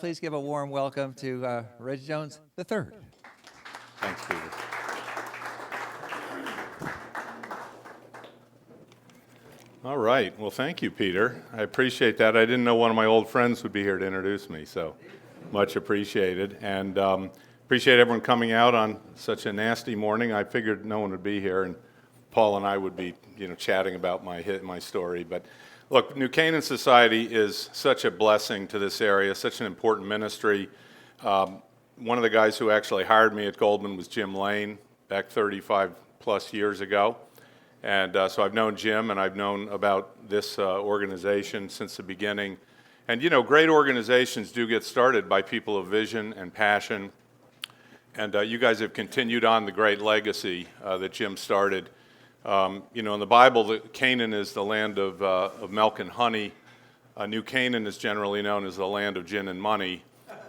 Please give a warm welcome to Regg Jones III. Thanks, Peter. All right. Well, thank you, Peter. I appreciate that. I didn't know one of my old friends would be here to introduce me, so much appreciated. And appreciate everyone coming out on such a nasty morning. I figured no one would be here, and Paul and I would be, chatting about my story. But look, New Canaan Society is such a blessing to this area, such an important ministry. One of the guys who actually hired me at Goldman was Jim Lane back 35 plus years ago. And so I've known Jim, and I've known about this organization since the beginning. And great organizations do get started by people of vision and passion. And you guys have continued on the great legacy that Jim started. In the Bible, Canaan is the land of milk and honey. New Canaan is generally known as the land of gin and money.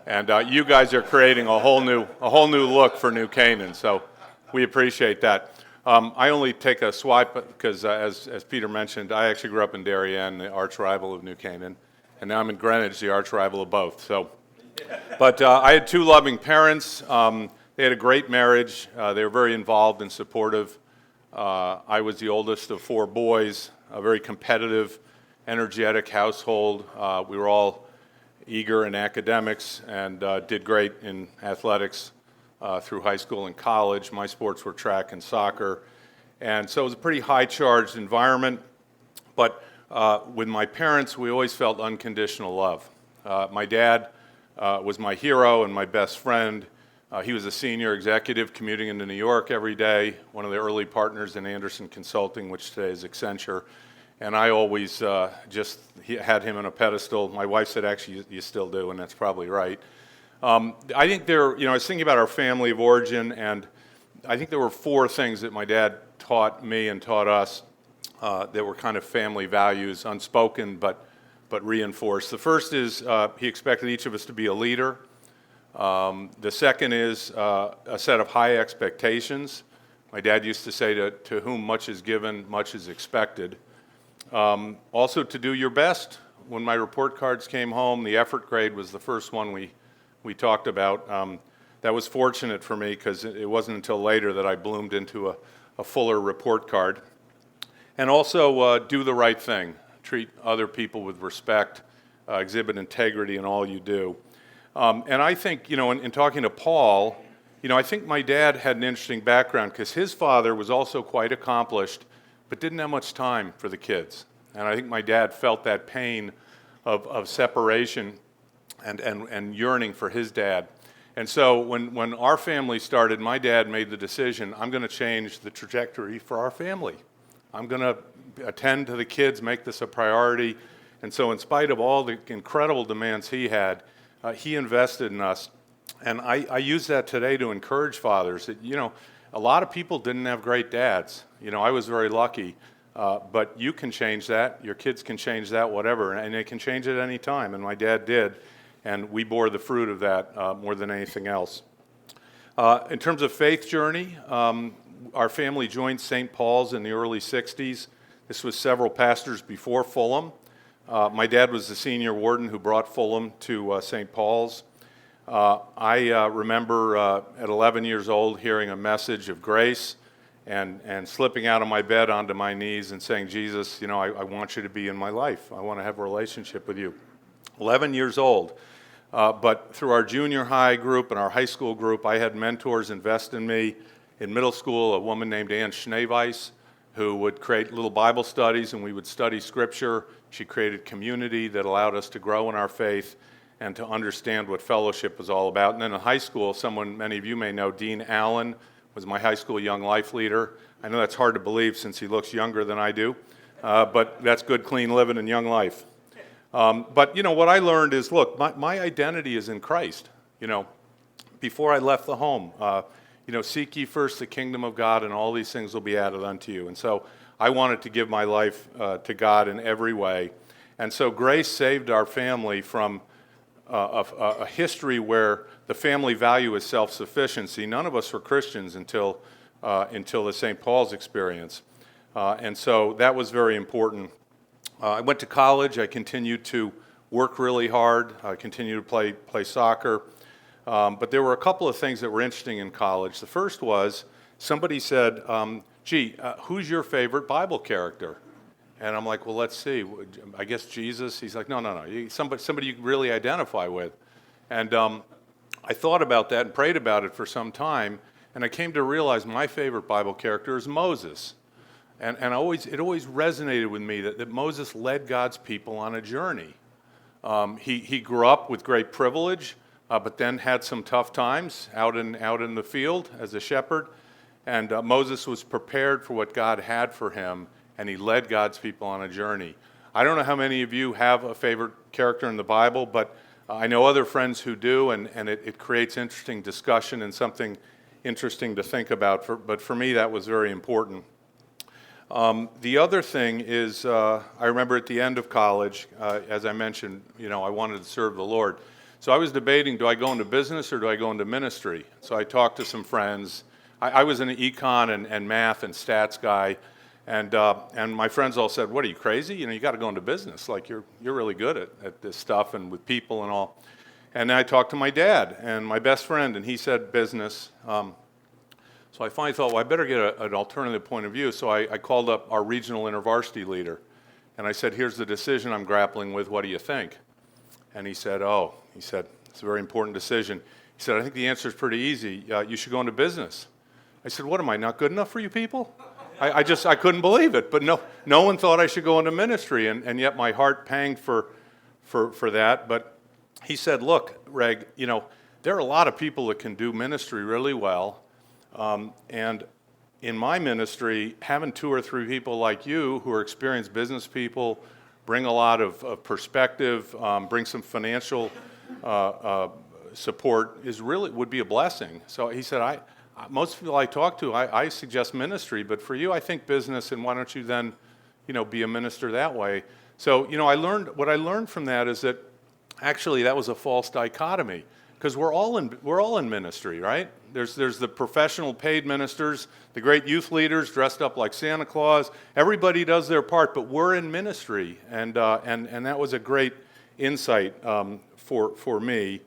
And you guys are creating a whole new look for New Canaan. So we appreciate that. I only take a swipe because, as Peter mentioned, I actually grew up in Darien, the arch rival of New Canaan, and now I'm in Greenwich, the arch rival of both. But I had two loving parents. They had a great marriage. They were very involved and supportive. I was the oldest of four boys, a very competitive, energetic household. We were all eager in academics and did great in athletics through high school and college. My sports were track and soccer. And so it was a pretty high-charged environment. But with my parents, we always felt unconditional love. My dad was my hero and my best friend. He was a senior executive commuting into New York every day, one of the early partners in Anderson Consulting, which today is Accenture. And I always just had him on a pedestal. My wife said, actually, you still do, and that's probably right. I think I was thinking about our family of origin, and I think there were four things that my dad taught me and taught us that were kind of family values, unspoken but reinforced. The first is he expected each of us to be a leader. The second is a set of high expectations. My dad used to say to whom much is given, much is expected. Also to do your best. When my report cards came home, the effort grade was the first one we talked about. That was fortunate for me because it wasn't until later that I bloomed into a fuller report card. And also do the right thing. Treat other people with respect. Exhibit integrity in all you do. And I think, in talking to Paul, I think my dad had an interesting background because his father was also quite accomplished, but didn't have much time for the kids. And I think my dad felt that pain of separation and yearning for his dad. And so when our family started, my dad made the decision, I'm going to change the trajectory for our family. I'm going to attend to the kids, make this a priority. And so in spite of all the incredible demands he had, he invested in us. And I use that today to encourage fathers that, a lot of people didn't have great dads. I was very lucky. But you can change that. Your kids can change that, whatever. And they can change it any time. And my dad did. And we bore the fruit of that more than anything else. In terms of faith journey, our family joined St. Paul's in the early 60s. This was several pastors before Fulham. My dad was the senior warden who brought Fulham to St. Paul's. I remember at 11 years old hearing a message of grace and slipping out of my bed onto my knees and saying, Jesus, I want you to be in my life. I want to have a relationship with you. 11 years old. But through our junior high group and our high school group, I had mentors invest in me. In middle school, a woman named Ann Schneeweiss, who would create little Bible studies, and we would study Scripture. She created community that allowed us to grow in our faith and to understand what fellowship was all about. And then in high school, someone many of you may know, Dean Allen, was my high school young life leader. I know that's hard to believe since he looks younger than I do, but that's good, clean living and young life. But, what I learned is, look, my identity is in Christ. Before I left the home, seek ye first the kingdom of God, and all these things will be added unto you. And so I wanted to give my life to God in every way. And so grace saved our family from a history where the family value is self-sufficiency. None of us were Christians until the St. Paul's experience. And so that was very important. I went to college. I continued to work really hard, continue to play soccer. But there were a couple of things that were interesting in college. The first was somebody said, who's your favorite Bible character? And I'm like, well, let's see. I guess Jesus. He's like, no. Somebody you really identify with. And I thought about that and prayed about it for some time. And I came to realize my favorite Bible character is Moses. And it always resonated with me that Moses led God's people on a journey. He grew up with great privilege, but then had some tough times out in the field as a shepherd. And Moses was prepared for what God had for him, and he led God's people on a journey. I don't know how many of you have a favorite character in the Bible, but I know other friends who do, and it creates interesting discussion and something interesting to think about. But for me, that was very important. The other thing is, I remember at the end of college, as I mentioned, I wanted to serve the Lord. So I was debating, do I go into business or do I go into ministry? So I talked to some friends. I was an econ and math and stats guy, and my friends all said, "What, are you crazy? You got to go into business. Like you're really good at this stuff and with people and all." And then I talked to my dad and my best friend, and he said business. So I finally thought, well, I better get an alternative point of view. So I called up our regional intervarsity leader, and I said, "Here's the decision I'm grappling with. What do you think?" And he said, it's a very important decision. He said, "I think the answer is pretty easy. You should go into business." I said, "What, am I not good enough for you people?" I couldn't believe it. But no one thought I should go into ministry, and yet my heart panged for that. But he said, "Look, Regg, there are a lot of people that can do ministry really well. And in my ministry, having 2 or 3 people like you who are experienced business people, bring a lot of perspective, bring some financial support would be a blessing." So he said, most people I talk to, I suggest ministry, but for you, I think business, and why don't you then, be a minister that way? So, what I learned from that is that actually that was a false dichotomy, because we're all in ministry, right? There's the professional paid ministers, the great youth leaders dressed up like Santa Claus. Everybody does their part, but we're in ministry, and that was a great insight for me.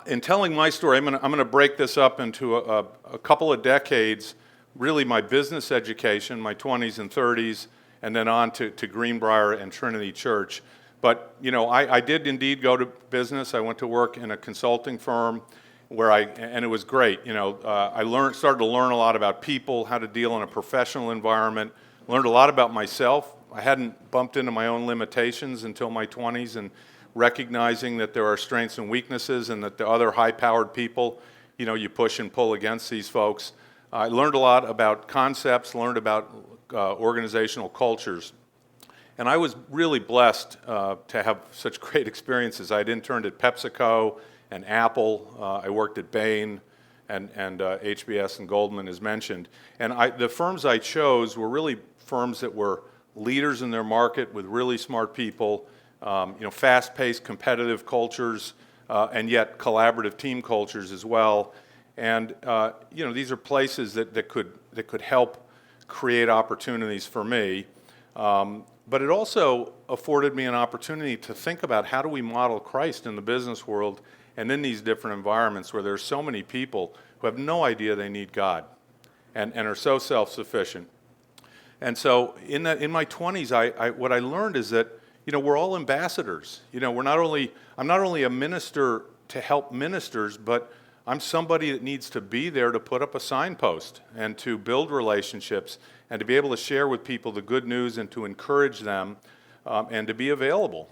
In telling my story, I'm going to break this up into a couple of decades, really my business education, my 20s and 30s, and then on to Greenbrier and Trinity Church. But, I did indeed go to business. I went to work in a consulting firm and it was great. I started to learn a lot about people, how to deal in a professional environment, learned a lot about myself. I hadn't bumped into my own limitations until my 20s, and recognizing that there are strengths and weaknesses and that the other high-powered people, you push and pull against these folks. I learned a lot about concepts, learned about organizational cultures. And I was really blessed to have such great experiences. I'd interned at PepsiCo and Apple. I worked at Bain and HBS and Goldman, as mentioned. And the firms I chose were really firms that were leaders in their market with really smart people, fast-paced, competitive cultures, and yet collaborative team cultures as well. And these are places that could help create opportunities for me. But it also afforded me an opportunity to think about how do we model Christ in the business world and in these different environments where there's so many people who have no idea they need God and are so self-sufficient. And so in my 20s, what I learned is that we're all ambassadors. I'm not only a minister to help ministers, but I'm somebody that needs to be there to put up a signpost and to build relationships and to be able to share with people the good news and to encourage them and to be available.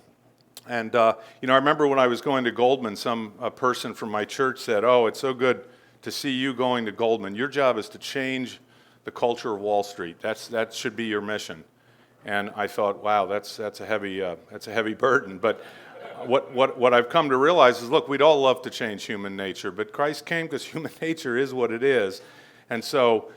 And, I remember when I was going to Goldman, a person from my church said, "Oh, it's so good to see you going to Goldman. Your job is to change the culture of Wall Street. That should be your mission." And I thought, wow, that's a heavy burden. But what I've come to realize is, look, we'd all love to change human nature, but Christ came because human nature is what it is. And so,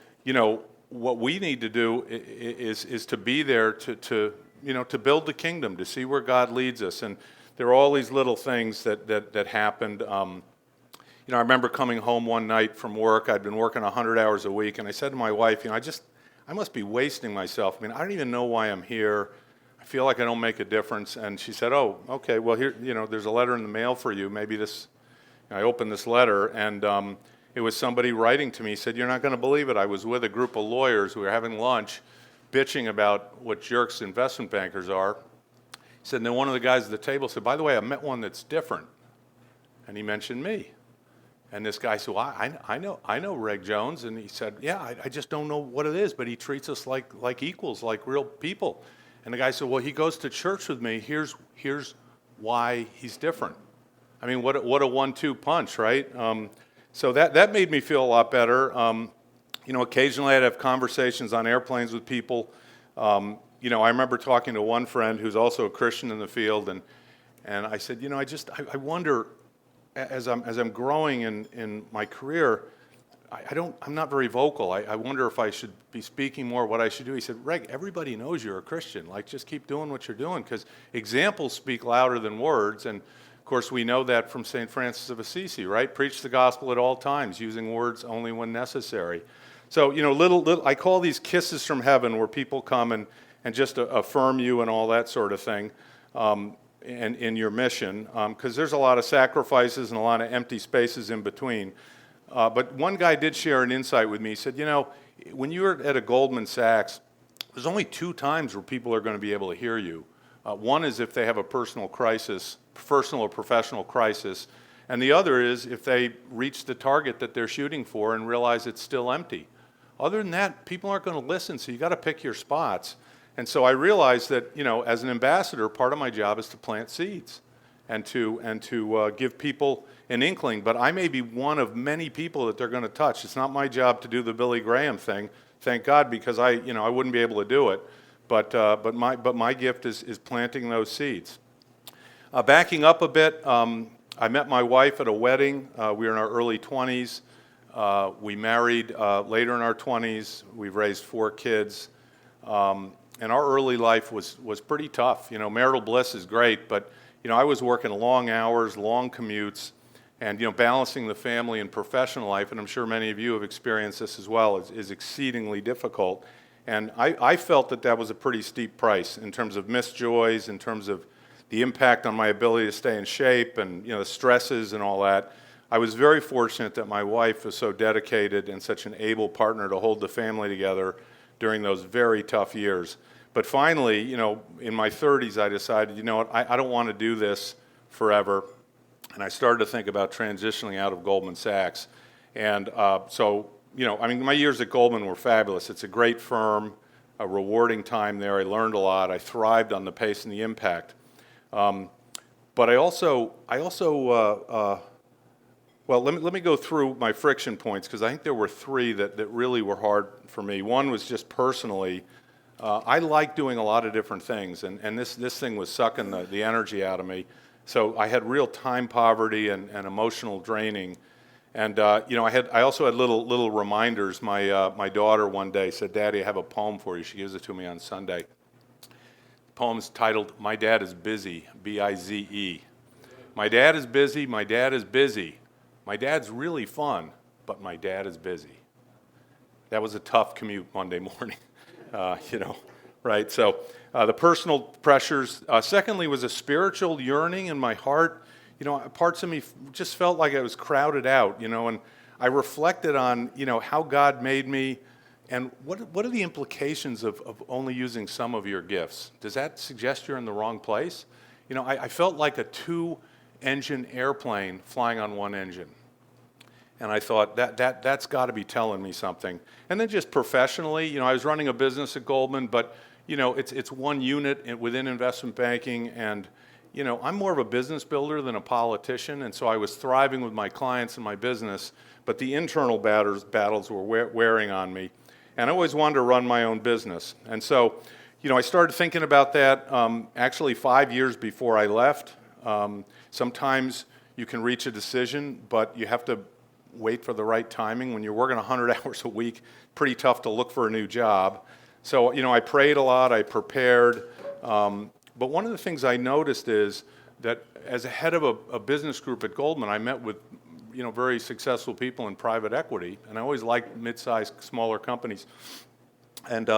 what we need to do is to be there to build the kingdom, to see where God leads us. And there are all these little things that happened. I remember coming home one night from work. I'd been working 100 hours a week, and I said to my wife, I must be wasting myself. I don't even know why I'm here. I feel like I don't make a difference. And she said, oh, okay, well, here, there's a letter in the mail for you. Maybe this, I opened this letter, and it was somebody writing to me. He said, you're not going to believe it. I was with a group of lawyers. We were having lunch, bitching about what jerks investment bankers are. He said, and then one of the guys at the table said, by the way, I met one that's different. And he mentioned me. And this guy said, well, I know Regg Jones. And he said, yeah, I just don't know what it is, but he treats us like equals, like real people. And the guy said, well, he goes to church with me. Here's why he's different. I mean, what a 1-2 punch, right? So that made me feel a lot better. Occasionally I'd have conversations on airplanes with people. I remember talking to one friend who's also a Christian in the field, and I said, I wonder, as I'm growing in my career, I'm not very vocal. I wonder if I should be speaking more, what I should do. He said, Regg, everybody knows you're a Christian. Just keep doing what you're doing, because examples speak louder than words. And of course, we know that from St. Francis of Assisi, right? Preach the gospel at all times, using words only when necessary. So, little I call these kisses from heaven, where people come and just affirm you and all that sort of thing, and in your mission, because there's a lot of sacrifices and a lot of empty spaces in between. But one guy did share an insight with me. He said, when you're at a Goldman Sachs, there's only 2 times where people are going to be able to hear you. One is if they have a personal or professional crisis, and the other is if they reach the target that they're shooting for and realize it's still empty. Other than that, people aren't going to listen, so you got to pick your spots. And so I realized that, as an ambassador, part of my job is to plant seeds and to give people an inkling. But I may be one of many people that they're going to touch. It's not my job to do the Billy Graham thing, thank God, because I wouldn't be able to do it. But my gift is planting those seeds. Backing up a bit, I met my wife at a wedding. We were in our early 20s. We married later in our 20s. We've raised 4 kids. And our early life was pretty tough. Marital bliss is great, but I was working long hours, long commutes, and balancing the family and professional life, and I'm sure many of you have experienced this as well, is exceedingly difficult. And I felt that was a pretty steep price in terms of missed joys, in terms of the impact on my ability to stay in shape, and the stresses and all that. I was very fortunate that my wife was so dedicated and such an able partner to hold the family together during those very tough years. But finally, in my 30s, I decided, I don't want to do this forever. And I started to think about transitioning out of Goldman Sachs. And my years at Goldman were fabulous. It's a great firm, a rewarding time there. I learned a lot. I thrived on the pace and the impact. But let me go through my friction points, because I think there were 3 that really were hard for me. One was just personally, I like doing a lot of different things, and this thing was sucking the energy out of me. So I had real time poverty and emotional draining. And I also had little reminders. My daughter one day said, Daddy, I have a poem for you. She gives it to me on Sunday. The poem's titled, My Dad is Busy, B-I-Z-E. My dad is busy, my dad is busy. My dad's really fun, but my dad is busy. That was a tough commute Monday morning, right? So the personal pressures. Secondly was a spiritual yearning in my heart. Parts of me just felt like I was crowded out, and I reflected on, how God made me, and what are the implications of only using some of your gifts? Does that suggest you're in the wrong place? I felt like a 2-engine airplane flying on 1 engine. And I thought, that's got to be telling me something. And then just professionally, I was running a business at Goldman, but, it's one unit within investment banking, and, I'm more of a business builder than a politician, and so I was thriving with my clients and my business, but the internal battles were wearing on me. And I always wanted to run my own business. And so, I started thinking about that actually 5 years before I left. Sometimes you can reach a decision, but you have to wait for the right timing. When you're working 100 hours a week, pretty tough to look for a new job. So, I prayed a lot, I prepared. But one of the things I noticed is that as a head of a business group at Goldman, I met with very successful people in private equity, and I always liked mid-sized, smaller companies. And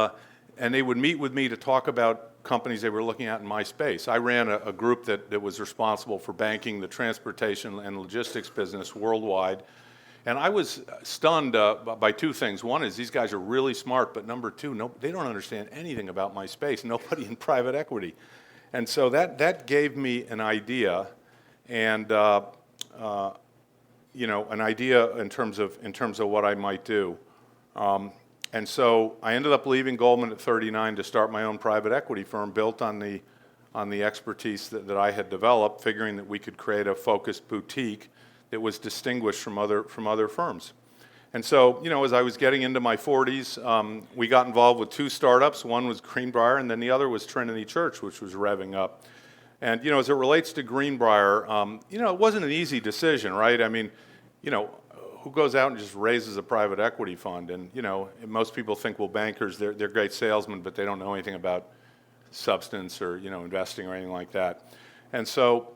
they would meet with me to talk about companies they were looking at in my space. I ran a group that was responsible for banking the transportation and logistics business worldwide. And I was stunned by two things. One is these guys are really smart, but number two, they don't understand anything about my space, nobody in private equity. And so that gave me an idea, and an idea in terms of what I might do. And so I ended up leaving Goldman at 39 to start my own private equity firm built on the expertise that I had developed, figuring that we could create a focused boutique that was distinguished from other firms. And so, as I was getting into my 40s, we got involved with two startups. One was Greenbrier, and then the other was Trinity Church, which was revving up. And, as it relates to Greenbrier, it wasn't an easy decision, right? I mean, who goes out and just raises a private equity fund? And, most people think, well, bankers, they're great salesmen, but they don't know anything about substance or, investing or anything like that. And so,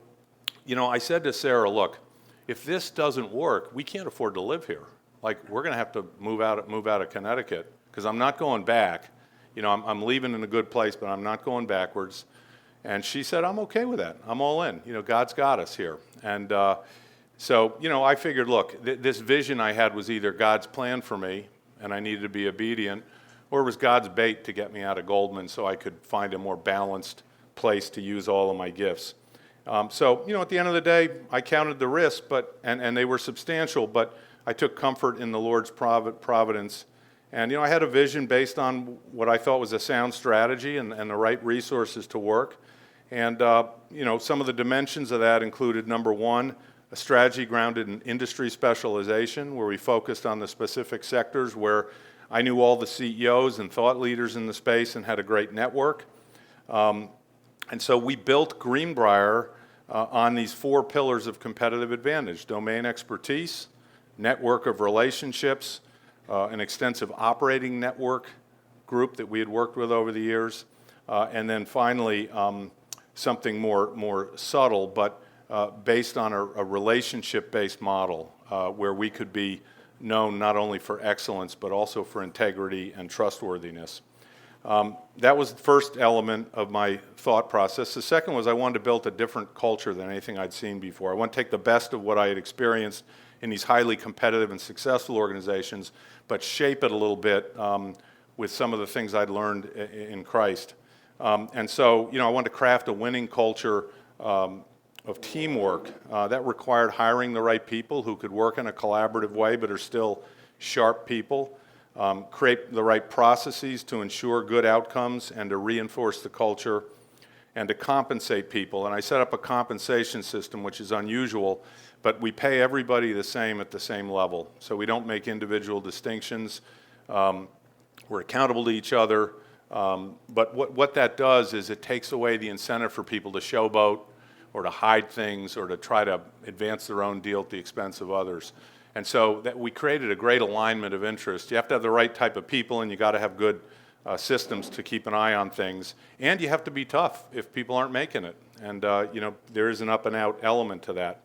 I said to Sarah, look, if this doesn't work, we can't afford to live here. Like, we're going to have to move out of Connecticut, because I'm not going back. I'm leaving in a good place, but I'm not going backwards. And she said, I'm okay with that. I'm all in. God's got us here. And so, I figured, look, this vision I had was either God's plan for me, and I needed to be obedient, or it was God's bait to get me out of Goldman so I could find a more balanced place to use all of my gifts. So, at the end of the day, I counted the risks, and they were substantial, but I took comfort in the Lord's providence. And, I had a vision based on what I thought was a sound strategy and the right resources to work. And, some of the dimensions of that included, number one, a strategy grounded in industry specialization, where we focused on the specific sectors where I knew all the CEOs and thought leaders in the space and had a great network. And so we built Greenbrier on these four pillars of competitive advantage: domain expertise, network of relationships, an extensive operating network group that we had worked with over the years, and then finally something more subtle, but based on a relationship-based model where we could be known not only for excellence but also for integrity and trustworthiness. That was the first element of my thought process. The second was I wanted to build a different culture than anything I'd seen before. I want to take the best of what I had experienced in these highly competitive and successful organizations, but shape it a little bit with some of the things I'd learned in Christ. And so, I wanted to craft a winning culture of teamwork. That required hiring the right people who could work in a collaborative way but are still sharp people. Create the right processes to ensure good outcomes and to reinforce the culture, and to compensate people. And I set up a compensation system, which is unusual, but we pay everybody the same at the same level. So we don't make individual distinctions. We're accountable to each other. But what that does is it takes away the incentive for people to showboat or to hide things or to try to advance their own deal at the expense of others. And so that we created a great alignment of interest. You have to have the right type of people, and you got to have good systems to keep an eye on things. And you have to be tough if people aren't making it. And there is an up and out element to that.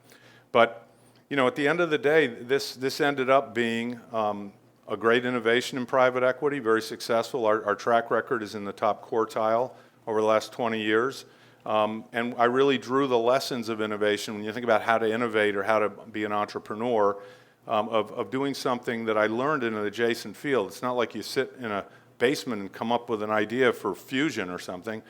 But at the end of the day, this ended up being a great innovation in private equity, very successful. Our track record is in the top quartile over the last 20 years. And I really drew the lessons of innovation when you think about how to innovate or how to be an entrepreneur. Of doing something that I learned in an adjacent field. It's not like you sit in a basement and come up with an idea for fusion or something.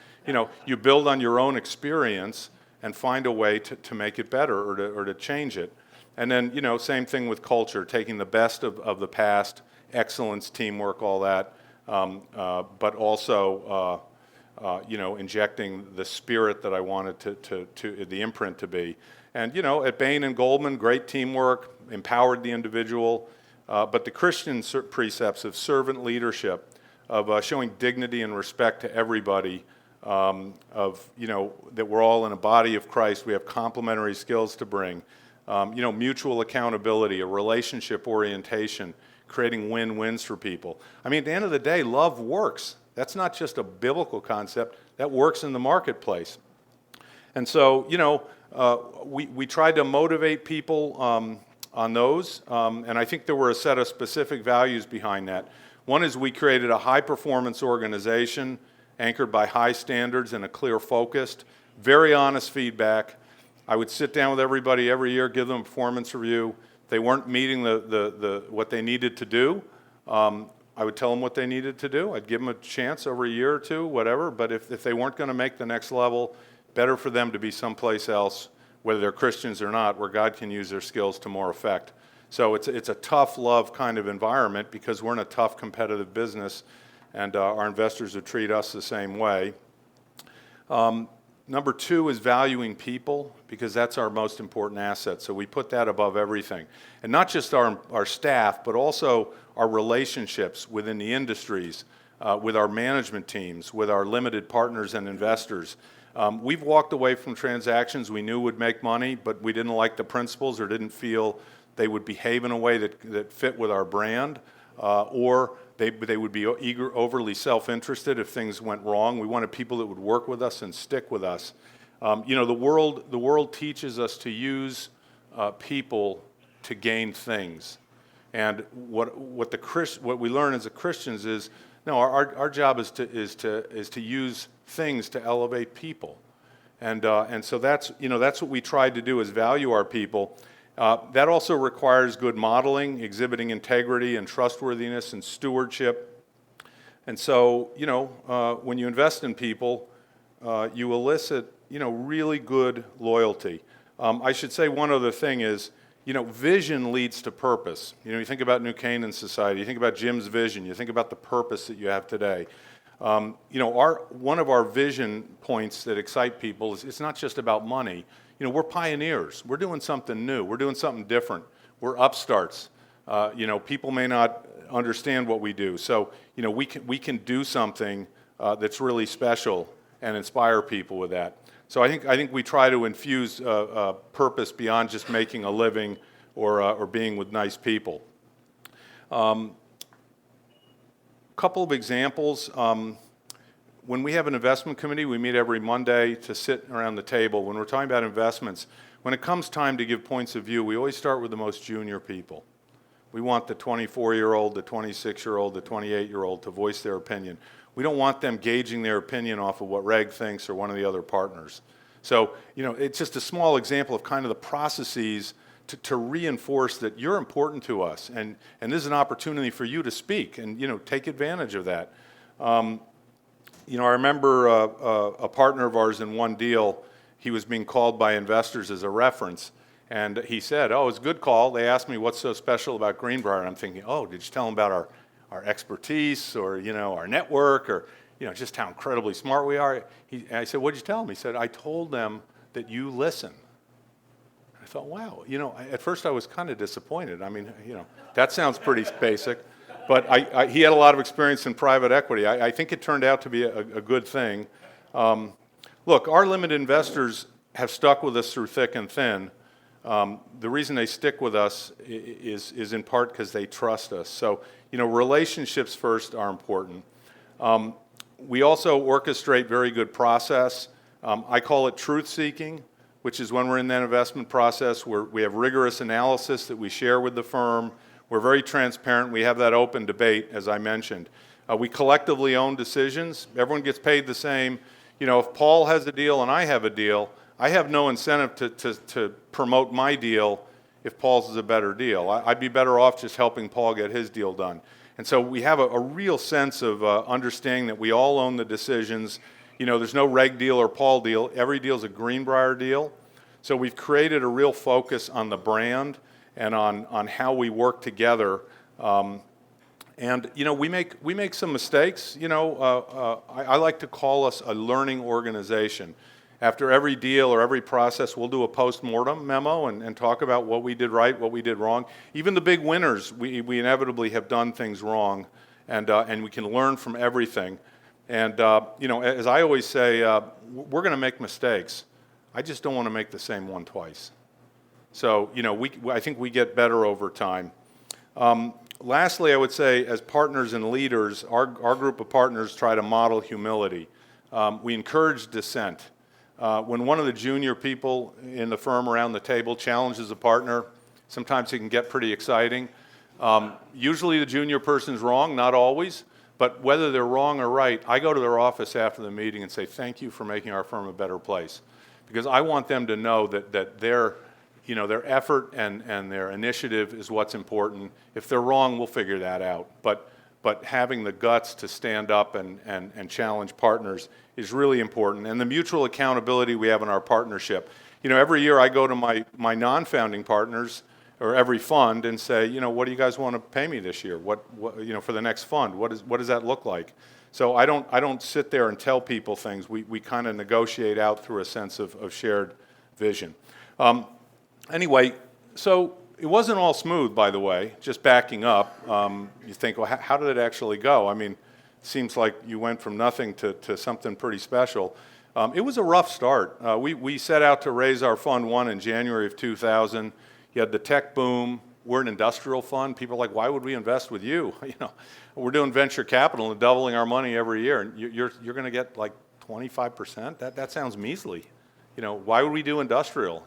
You build on your own experience and find a way to make it better or to change it. And then, same thing with culture, taking the best of the past, excellence, teamwork, all that, but also, injecting the spirit that I wanted to the imprint to be. And, at Bain and Goldman, great teamwork, empowered the individual, but the Christian precepts of servant leadership, of showing dignity and respect to everybody, that we're all in a body of Christ, we have complementary skills to bring, mutual accountability, a relationship orientation, creating win-wins for people. I mean, at the end of the day, love works. That's not just a biblical concept, that works in the marketplace. And so, we tried to motivate people on those, and I think there were a set of specific values behind that. One is we created a high-performance organization anchored by high standards and a clear focus, very honest feedback. I would sit down with everybody every year, give them a performance review. If they weren't meeting what they needed to do, I would tell them what they needed to do. I'd give them a chance over a year or two, whatever. But if they weren't going to make the next level, better for them to be someplace else, whether they're Christians or not, where God can use their skills to more effect. So it's a tough love kind of environment because we're in a tough competitive business, and our investors would treat us the same way. Number two is valuing people, because that's our most important asset. So we put that above everything. And not just our staff, but also our relationships within the industries, with our management teams, with our limited partners and investors. We've walked away from transactions we knew would make money, but we didn't like the principles or didn't feel they would behave in a way that fit with our brand, or they would be overly self-interested if things went wrong. We wanted people that would work with us and stick with us. The world teaches us to use people to gain things, and what we learn as Christians is no. Our job is to use things to elevate people, and so that's what we tried to do, is value our people. That also requires good modeling, exhibiting integrity and trustworthiness and stewardship. And so, when you invest in people, you elicit, really good loyalty. I should say one other thing is, vision leads to purpose. You think about New Canaan Society, you think about Jim's vision, you think about the purpose that you have today. One of our vision points that excite people is it's not just about money. We're pioneers. We're doing something new. We're doing something different. We're upstarts. People may not understand what we do. So, we can do something that's really special and inspire people with that. So I think we try to infuse purpose beyond just making a living or being with nice people. Couple of examples. When we have an investment committee, we meet every Monday to sit around the table. When we're talking about investments, when it comes time to give points of view, we always start with the most junior people. We want the 24-year-old, the 26-year-old, the 28-year-old to voice their opinion. We don't want them gauging their opinion off of what Regg thinks or one of the other partners. So, it's just a small example of kind of the processes to reinforce that you're important to us, and this is an opportunity for you to speak, and, take advantage of that. I remember a partner of ours in one deal, he was being called by investors as a reference, and he said, it's a good call. They asked me what's so special about Greenbrier, and I'm thinking, did you tell them about our expertise or, our network or, just how incredibly smart we are? I said, what did you tell them? He said, I told them that you listen. I thought, wow, at first I was kind of disappointed. I mean, that sounds pretty basic. But he had a lot of experience in private equity. I think it turned out to be a good thing. Look, our limited investors have stuck with us through thick and thin. The reason they stick with us is in part because they trust us. So, relationships first are important. We also orchestrate very good process. I call it truth-seeking, which is when we're in that investment process where we have rigorous analysis that we share with the firm. We're very transparent. We have that open debate, as I mentioned. We collectively own decisions. Everyone gets paid the same. If Paul has a deal and I have a deal, I have no incentive to promote my deal if Paul's is a better deal. I'd be better off just helping Paul get his deal done. And so we have a real sense of understanding that we all own the decisions. There's no Regg deal or Paul deal. Every deal is a Greenbrier deal. So we've created a real focus on the brand and on how we work together. And we make some mistakes. I like to call us a learning organization. After every deal or every process, we'll do a post-mortem memo and talk about what we did right, what we did wrong. Even the big winners, we inevitably have done things wrong, and we can learn from everything. And as I always say, we're going to make mistakes. I just don't want to make the same one twice. So, I think we get better over time. Lastly, I would say, as partners and leaders, our group of partners try to model humility. We encourage dissent. When one of the junior people in the firm around the table challenges a partner, sometimes it can get pretty exciting. Usually the junior person's wrong, not always, But whether they're wrong or right, I go to their office after the meeting and say, thank you for making our firm a better place. Because I want them to know that their effort and their initiative is what's important. If they're wrong, we'll figure that out. But having the guts to stand up and challenge partners is really important. And the mutual accountability we have in our partnership. Every year I go to my non-founding partners, or every fund, and say, what do you guys want to pay me this year? What for the next fund? What does that look like? So I don't sit there and tell people things. We kind of negotiate out through a sense of shared vision. Anyway, so it wasn't all smooth, by the way. Just backing up, you think, well, how did it actually go? I mean, it seems like you went from nothing to something pretty special. It was a rough start. We set out to raise our Fund 1 in January of 2000. You had the tech boom. We're an industrial fund. People are like, why would we invest with you? We're doing venture capital and doubling our money every year, and you're going to get like 25%. That sounds measly. Why would we do industrial?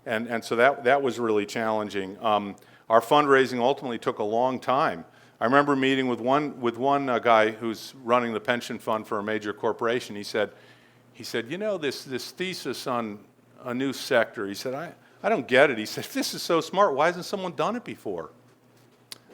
And so that was really challenging. Our fundraising ultimately took a long time. I remember meeting with one guy who's running the pension fund for a major corporation. He said, this thesis on a new sector. He said, I don't get it. He said, if this is so smart, why hasn't someone done it before?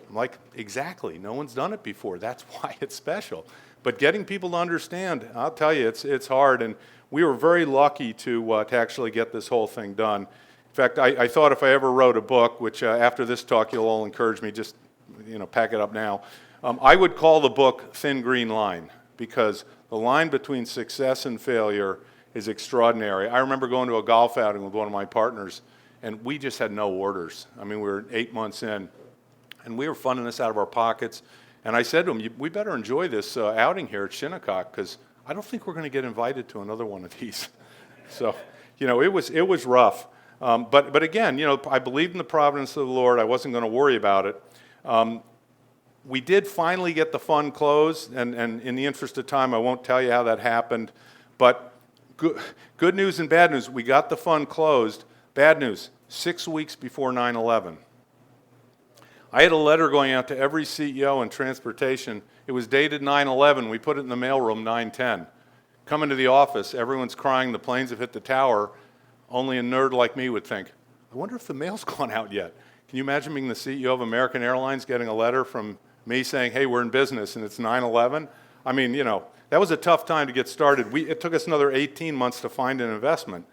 I'm like, exactly. No one's done it before. That's why it's special. But getting people to understand, I'll tell you, it's hard. And we were very lucky to actually get this whole thing done. In fact, I thought if I ever wrote a book, which after this talk you'll all encourage me, just pack it up now, I would call the book Thin Green Line, because the line between success and failure is extraordinary. I remember going to a golf outing with one of my partners, and we just had no orders. I mean, we were 8 months in, and we were funding this out of our pockets. And I said to him, we better enjoy this outing here at Shinnecock, because I don't think we're going to get invited to another one of these. So, it was rough. But again, I believed in the providence of the Lord. I wasn't going to worry about it. We did finally get the fund closed, and in the interest of time, I won't tell you how that happened. But good news and bad news, we got the fund closed. Bad news, 6 weeks before 9/11. I had a letter going out to every CEO in transportation. It was dated 9/11. We put it in the mailroom 9/10. Come into the office, everyone's crying, the planes have hit the tower. Only a nerd like me would think, I wonder if the mail's gone out yet. Can you imagine being the CEO of American Airlines getting a letter from me saying, hey, we're in business, and it's 9/11? I mean, that was a tough time to get started. It took us another 18 months to find an investment.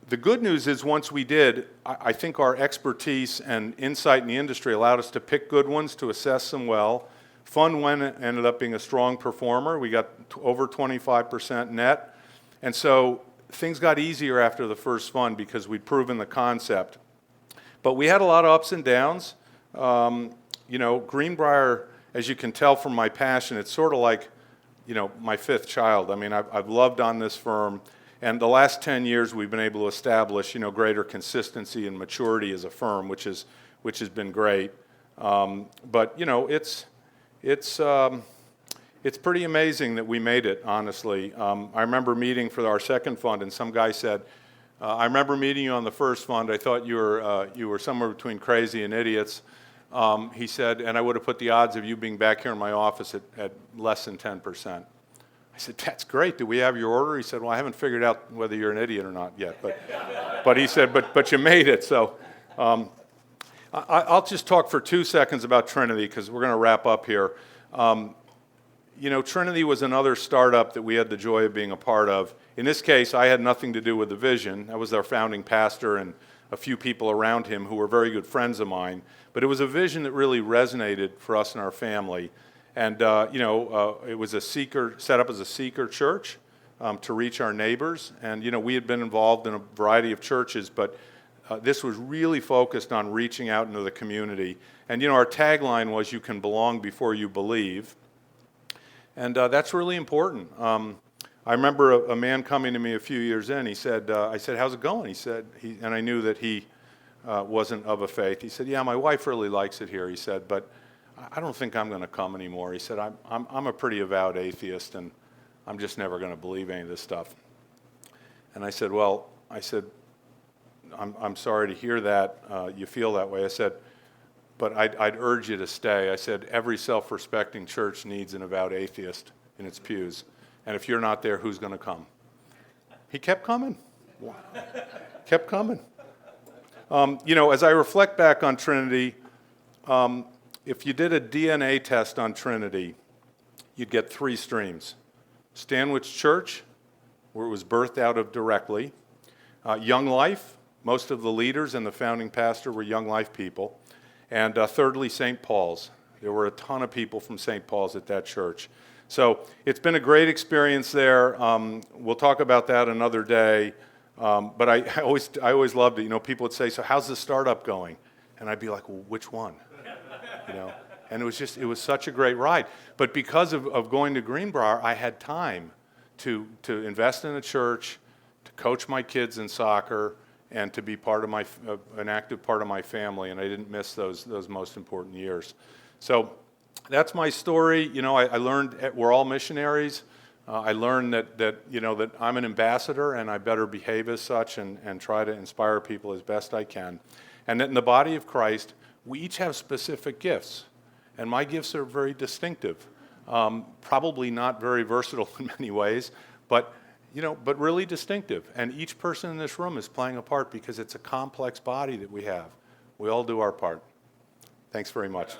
The good news is once we did, I think our expertise and insight in the industry allowed us to pick good ones, to assess them well. Fund 1 ended up being a strong performer. We got over 25% net. And so things got easier after the first fund because we'd proven the concept. But we had a lot of ups and downs. Greenbrier, as you can tell from my passion, it's sort of like, my fifth child. I mean, I've loved on this firm. And the last 10 years, we've been able to establish, greater consistency and maturity as a firm, which has been great. But it's pretty amazing that we made it, honestly. I remember meeting for our second fund, and some guy said, "I remember meeting you on the first fund. I thought you were somewhere between crazy and idiots." He said, and I would have put the odds of you being back here in my office at less than 10%. I said, that's great. Do we have your order? He said, well, I haven't figured out whether you're an idiot or not yet. But he said, but you made it. So I'll just talk for 2 seconds about Trinity, because we're going to wrap up here. Trinity was another startup that we had the joy of being a part of. In this case, I had nothing to do with the vision. I was our founding pastor and a few people around him who were very good friends of mine. But it was a vision that really resonated for us and our family. And, it was set up as a seeker church to reach our neighbors. And, we had been involved in a variety of churches, but this was really focused on reaching out into the community. And, our tagline was, you can belong before you believe. And that's really important. I remember a man coming to me a few years in. He said, I said, how's it going? He said, and I knew that he wasn't of a faith. He said, yeah, my wife really likes it here. He said, but I don't think I'm going to come anymore. He said, I'm a pretty avowed atheist, and I'm just never going to believe any of this stuff. And I said, I'm sorry to hear that. You feel that way. I said, but I'd urge you to stay. I said every self-respecting church needs an avowed atheist in its pews. And if you're not there, who's going to come? He kept coming. Kept coming. As I reflect back on Trinity, if you did a DNA test on Trinity, you'd get 3 streams. Stanwich Church, where it was birthed out of directly. Young Life, most of the leaders and the founding pastor were Young Life people. And thirdly, St. Paul's. There were a ton of people from St. Paul's at that church. So it's been a great experience there. We'll talk about that another day. But I always loved it. People would say, "So how's the startup going?" And I'd be like, "Well, which one?" And it was such a great ride. But because of going to Greenbrier, I had time to invest in a church, to coach my kids in soccer, and to be part of an active part of my family. And I didn't miss those most important years. So that's my story. I learned we're all missionaries. I learned that I'm an ambassador and I better behave as such and try to inspire people as best I can. And that in the body of Christ, we each have specific gifts. And my gifts are very distinctive. Probably not very versatile in many ways, but really distinctive. And each person in this room is playing a part because it's a complex body that we have. We all do our part. Thanks very much.